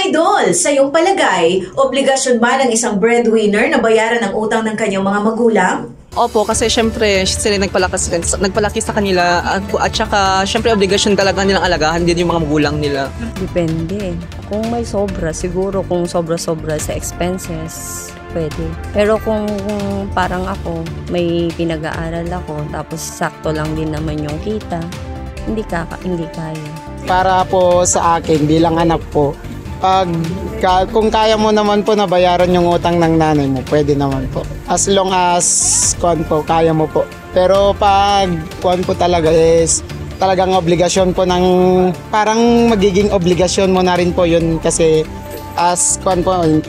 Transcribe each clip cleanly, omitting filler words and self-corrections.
Idol, sa iyong palagay, obligasyon ba ng isang breadwinner na bayaran ang utang ng kanyang mga magulang? Opo, kasi syempre sila nagpalaki sa kanila at saka syempre obligasyon talaga nilang alagahan din yung mga magulang nila. Depende. Kung may sobra, siguro kung sobra-sobra sa expenses, pwede. Pero kung parang ako, may pinag-aaral ako, tapos sakto lang din naman yung kita, hindi kaya. Para po sa akin bilang anak po, kung kaya mo naman po na bayaran yung utang ng nanay mo, pwede naman po. As long as kaya mo po. Pero pag po talaga is talagang obligasyon po ng parang magiging obligasyon mo na rin po yun kasi as po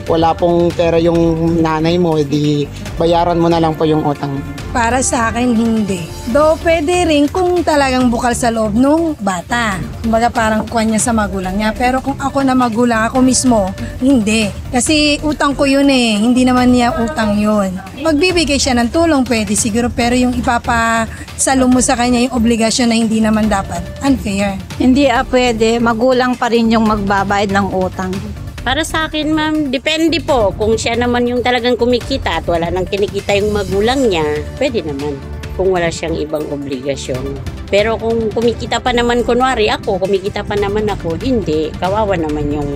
wala pong pera yung nanay mo, di bayaran mo na lang po yung utang. Para sa akin, hindi. Though pwede rin kung talagang bukal sa loob nung bata. Kumbaga parang kuha niya sa magulang niya. Pero kung ako na magulang, ako mismo, hindi. Kasi utang ko yun eh. Hindi naman niya utang yun. Magbibigay siya ng tulong, pwede siguro. Pero yung ipapasalo mo sa kanya yung obligasyon na hindi naman dapat, unfair. Hindi pwede. Magulang pa rin yung magbabayad ng utang. Para sa akin, ma'am, depende po. Kung siya naman yung talagang kumikita at wala nang kinikita yung magulang niya, pwede naman. Kung wala siyang ibang obligasyon. Pero kung kumikita pa naman, kunwari ako, kumikita pa naman ako, hindi. Kawawa naman yung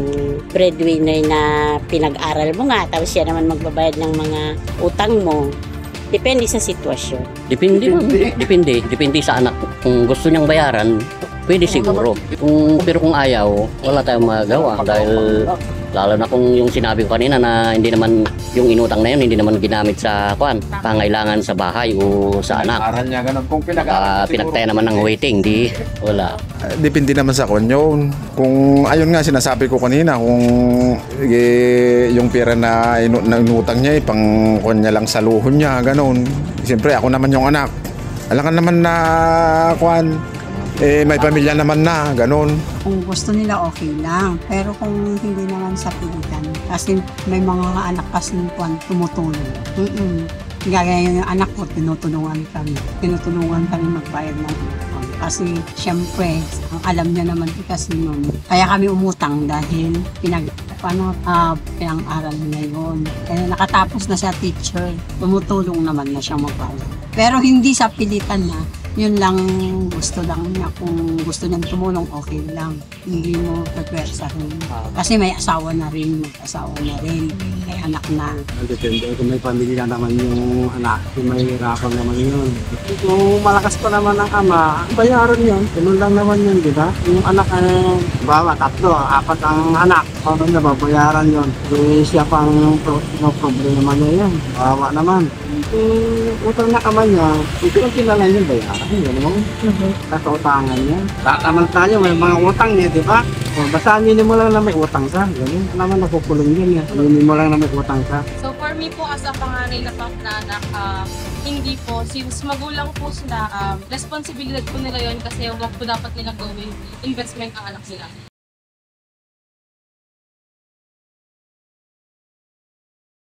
breadwinner na pinag-aral mo nga, tapos siya naman magbabayad ng mga utang mo. Depende sa sitwasyon. Depende sa anak. Kung gusto niyang bayaran, pwede siguro. Pero kung ayaw, wala tayong magawa. Dahil lalo na kung yung sinabi ko kanina na hindi naman yung inutang na yun, hindi naman ginamit sa pangailangan sa bahay o sa anak. Pinagtaya naman ng waiting, wala. Depende naman sa konyo. Kung ayun nga sinasabi ko kanina, kung yung pera na inutang niya, pang konya lang sa luho niya, ganun. Siyempre ako naman yung anak. Alam ka naman na may pamilya naman na, ganun. Kung gusto nila, okay lang. Pero kung hindi naman sa pilitan, kasi may mga anak kasi tumutulong. Gagaya yung anak ko, tinutulungan kami magbayad ng utang. Kasi siyempre, ang alam niya naman kasi nun. Kaya kami umutang dahil pinang-aral niya yun. Kaya nakatapos na siya teacher, tumutulong naman na siya magbayad. Pero hindi sa pilitan na. Yun lang gusto lang niya. Kung gusto niyang tumulong, okay lang. Hindi mo pagwersahin. Kasi may asawa na rin, may anak na. Depende kung may pamilya naman yung anak, kung may hirapan naman yun. Kung malakas pa naman ang ama, bayaran yun. Ganun lang naman yun, di ba? Yung anak, bawa, 3, 4 ang anak. Paano na babayaran yun? Kung siya pang problema niya yan. Bawa naman. Kung utang na ama niya, ito lang yung bayaran. Yan mo, kasautangan niya. Lahat naman tayo, may mga utang niya, di ba? Basta aminin mo lang na may utang ka. Ganun naman nakukulong yun. Aminin mo lang na may utang ka. So for me po, as a panganay na anak, hindi po. Since magulang po sila, responsibilidad po nila yun kasi wag po dapat nila gawin investment ang anak nila.